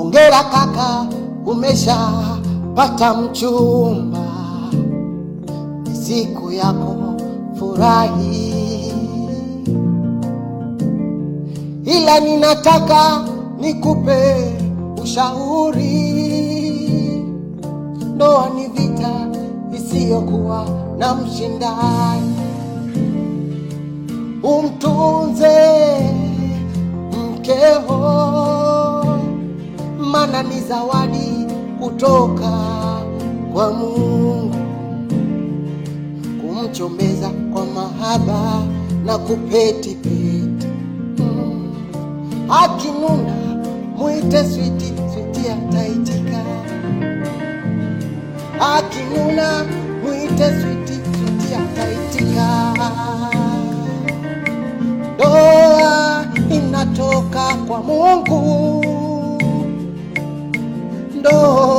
Hongera kaka, umeshapata mchumba, ni siku yako, furahi. Ila ninataka nikupe ushauri, ndoa ni vita isiyokuwa na mshindani. Umtunze mkeo, maana ni zawadi kutoka kwa Mungu. Kumchombeza kwa mahaba na kupetipeti. Akinuna muite switi, switi ataitika. Akinuna muite switi, switi ataitika. Ndoa inatoka kwa Mungu. Ndoa